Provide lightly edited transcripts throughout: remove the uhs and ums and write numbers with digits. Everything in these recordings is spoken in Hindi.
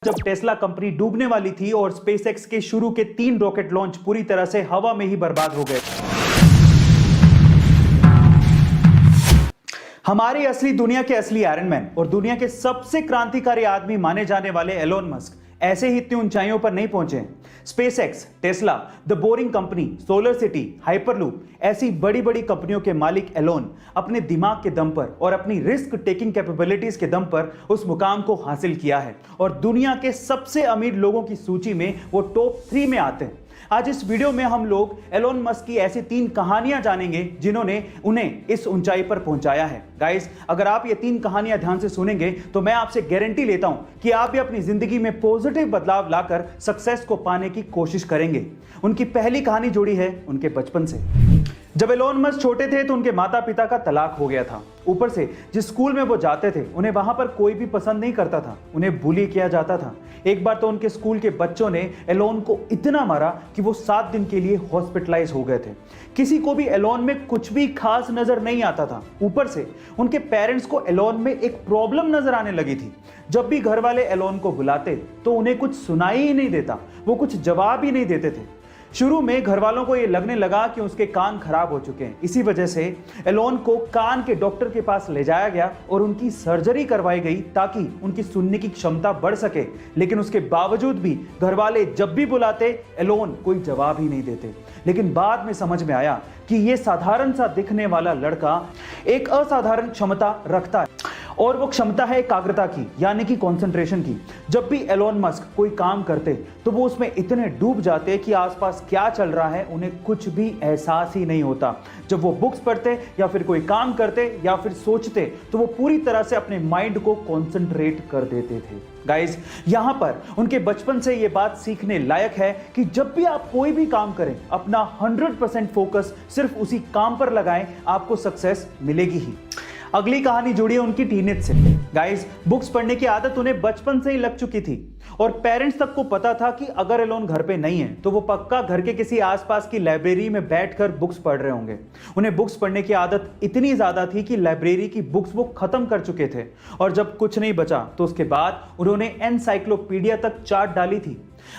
जब टेस्ला कंपनी डूबने वाली थी और स्पेसएक्स के शुरू के 3 रॉकेट लॉन्च पूरी तरह से हवा में ही बर्बाद हो गए। हमारी असली दुनिया के असली आयरन मैन और दुनिया के सबसे क्रांतिकारी आदमी माने जाने वाले एलोन मस्क ऐसे ही इतनी ऊंचाइयों पर नहीं पहुंचे। SpaceX, Tesla, the boring company, solar city, hyperloop ऐसी बड़ी बड़ी कंपनियों के मालिक एलोन अपने दिमाग के दम पर और अपनी रिस्क टेकिंग कैपेबिलिटीज के दम पर उस मुकाम को हासिल किया है और दुनिया के सबसे अमीर लोगों की सूची में वो टॉप 3 में आते हैं। आज इस वीडियो में हम लोग एलोन मस्क की ऐसी 3 कहानियां जानेंगे जिन्होंने उन्हें इस ऊंचाई पर पहुंचाया है। गाइस, अगर आप ये 3 कहानियां ध्यान से सुनेंगे तो मैं आपसे गारंटी लेता हूं कि आप भी अपनी जिंदगी में पॉजिटिव बदलाव लाकर सक्सेस को पाने की कोशिश करेंगे। उनकी पहली कहानी जुड़ी है उनके बचपन से। जब एलोन मस्क छोटे थे तो उनके माता पिता का तलाक हो गया था। ऊपर से जिस स्कूल में वो जाते थे उन्हें वहां पर कोई भी पसंद नहीं करता था, उन्हें बुली किया जाता था। एक बार तो उनके स्कूल के बच्चों ने एलोन को इतना मारा कि वो 7 दिन के लिए हॉस्पिटलाइज हो गए थे। किसी को भी एलोन में कुछ भी खास नजर नहीं आता था। ऊपर से उनके पेरेंट्स को एलोन में एक प्रॉब्लम नजर आने लगी थी। जब भी घर वाले एलोन को बुलाते तो उन्हें कुछ सुनाई ही नहीं देता, वो कुछ जवाब ही नहीं देते थे। शुरू में घर वालों को यह लगने लगा कि उसके कान खराब हो चुके हैं। इसी वजह से एलोन को कान के डॉक्टर के पास ले जाया गया और उनकी सर्जरी करवाई गई ताकि उनकी सुनने की क्षमता बढ़ सके। लेकिन उसके बावजूद भी घर वाले जब भी बुलाते एलोन कोई जवाब ही नहीं देते। लेकिन बाद में समझ में आया कि यह साधारण सा दिखने वाला लड़का एक असाधारण क्षमता रखता है और वो क्षमता है एकाग्रता की, यानी कि कंसंट्रेशन की। जब भी एलोन मस्क कोई काम करते तो वो उसमें इतने डूब जाते कि आसपास क्या चल रहा है उन्हें कुछ भी एहसास ही नहीं होता। जब वो बुक्स पढ़ते या फिर कोई काम करते या फिर सोचते तो वो पूरी तरह से अपने माइंड को कंसंट्रेट कर देते थे। गाइस, यहां पर उनके बचपन से ये बात सीखने लायक है कि जब भी आप कोई भी काम करें अपना 100% फोकस सिर्फ उसी काम पर लगाएं, आपको सक्सेस मिलेगी ही। अगली कहानी जुड़ी है उनकी टीनेज से। गाइस, बुक्स पढ़ने की आदत उन्हें बचपन से ही लग चुकी थी और पेरेंट्स तक को पता था कि अगर एलोन घर पे नहीं है तो वो पक्का घर के किसी आसपास की लाइब्रेरी में बैठकर बुक्स पढ़ रहे होंगे। उन्हें बुक्स पढ़ने की आदत इतनी ज्यादा थी कि लाइब्रेरी की बुक्स वो खत्म कर चुके थे और जब कुछ नहीं बचा तो उसके बाद उन्होंने एनसाइक्लोपीडिया तक चाट डाली थी।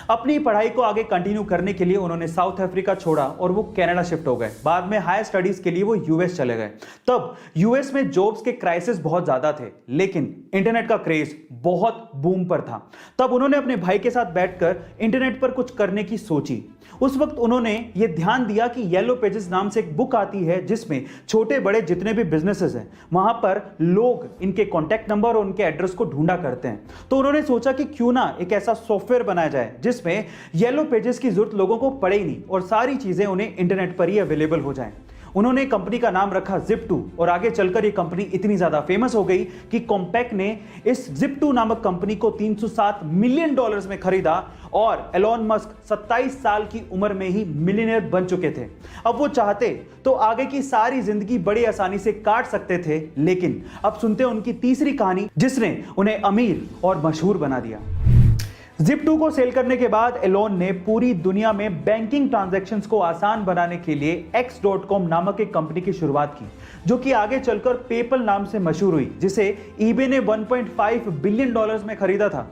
अपनी पढ़ाई को आगे कंटिन्यू करने के लिए उन्होंने साउथ अफ्रीका छोड़ा और वो कनाडा शिफ्ट हो गए। बाद में हायर स्टडीज के लिए वो यूएस चले गए। तब यूएस में जॉब्स के क्राइसिस बहुत ज्यादा थे, लेकिन इंटरनेट का क्रेज बहुत बूम पर था। तब उन्होंने अपने भाई के साथ बैठकर इंटरनेट पर कुछ करने की सोची। उस वक्त उन्होंने ये ध्यान दिया कि येलो पेजेस नाम से एक बुक आती है जिसमें छोटे बड़े जितने भी बिजनेसेस हैं वहां पर लोग इनके कॉन्टैक्ट नंबर और उनके एड्रेस को ढूंढा करते हैं। तो उन्होंने सोचा कि क्यों ना एक ऐसा सॉफ्टवेयर बनाया जाए जिसमें येलो पेजेस की जरूरत लोगों को पड़े ही नहीं और सारी चीजें उन्हें इंटरनेट पर ही अवेलेबल हो जाएं। उन्होंने कंपनी का नाम रखा Zip2 और आगे चलकर ये कंपनी इतनी ज्यादा फेमस हो गई कि कॉम्पैक्ट ने इस Zip2 नामक कंपनी को $307 मिलियन में खरीदा और एलोन मस्क 27 साल की उम्र में ही मिलियनेयर बन चुके थे। अब वो चाहते तो आगे की सारी जिंदगी बड़ी आसानी से काट सकते थे, लेकिन अब सुनते हैं उनकी तीसरी कहानी जिसने उन्हें अमीर और मशहूर बना दिया। Zip2 को सेल करने के बाद एलोन ने पूरी दुनिया में बैंकिंग ट्रांजैक्शंस को आसान बनाने के लिए X.com नामक एक कंपनी की शुरुआत की, जो कि आगे चलकर पेपल नाम से मशहूर हुई, जिसे eBay ने $1.5 बिलियन में खरीदा था।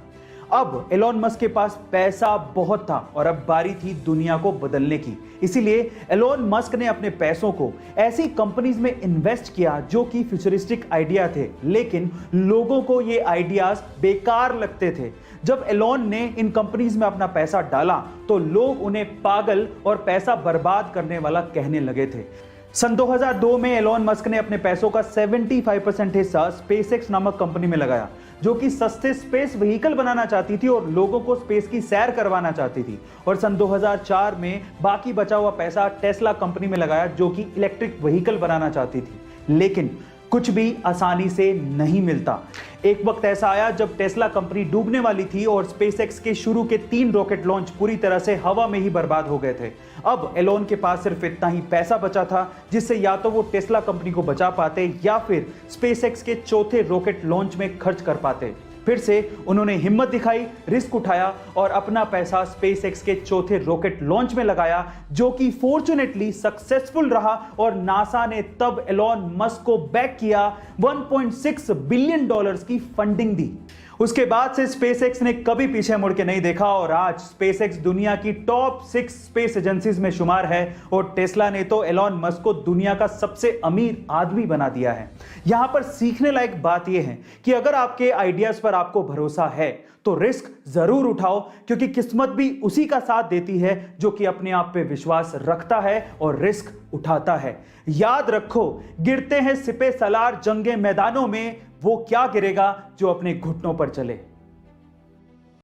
अब एलोन मस्क के पास पैसा बहुत था और अब बारी थी दुनिया को बदलने की। इसीलिए एलोन मस्क ने अपने पैसों को ऐसी कंपनीज में इन्वेस्ट किया जो कि फ्यूचरिस्टिक आइडिया थे, लेकिन लोगों को ये आइडियाज बेकार लगते थे। जब एलोन ने इन कंपनीज में अपना पैसा डाला तो लोग उन्हें पागल और पैसा बर्बाद करने वाला कहने लगे थे। सन 2002 में एलोन मस्क ने अपने पैसों का 75% हिस्सा स्पेसएक्स नामक कंपनी में लगाया, जो कि सस्ते स्पेस व्हीकल बनाना चाहती थी और लोगों को स्पेस की सैर करवाना चाहती थी। और सन 2004 में बाकी बचा हुआ पैसा टेस्ला कंपनी में लगाया, जो कि इलेक्ट्रिक व्हीकल बनाना चाहती थी। लेकिन कुछ भी आसानी से नहीं मिलता। एक वक्त ऐसा आया जब टेस्ला कंपनी डूबने वाली थी और स्पेसएक्स के शुरू के 3 रॉकेट लॉन्च पूरी तरह से हवा में ही बर्बाद हो गए थे। अब एलोन के पास सिर्फ इतना ही पैसा बचा था जिससे या तो वो टेस्ला कंपनी को बचा पाते या फिर स्पेसएक्स के चौथे रॉकेट लॉन्च में खर्च कर पाते। फिर से उन्होंने हिम्मत दिखाई, रिस्क उठाया और अपना पैसा स्पेसएक्स के चौथे रॉकेट लॉन्च में लगाया, जो कि फॉर्चुनेटली सक्सेसफुल रहा और नासा ने तब एलोन मस्क को बैक किया, $1.6 बिलियन की फंडिंग दी। उसके बाद से स्पेसएक्स ने कभी पीछे मुड़ के नहीं देखा और आज स्पेसएक्स दुनिया की टॉप 6 स्पेस एजेंसीज में शुमार है और टेस्ला ने तो एलोन मस्क को दुनिया का सबसे अमीर आदमी बना दिया है। यहां पर सीखने लायक बात यह है कि अगर आपके आइडियाज पर आपको भरोसा है तो रिस्क जरूर उठाओ, क्योंकि किस्मत भी उसी का साथ देती है जो कि अपने आप पे विश्वास रखता है और रिस्क उठाता है। याद रखो, गिरते हैं सिपे सलार जंगे मैदानों में, वो क्या गिरेगा जो अपने घुटनों पर चले।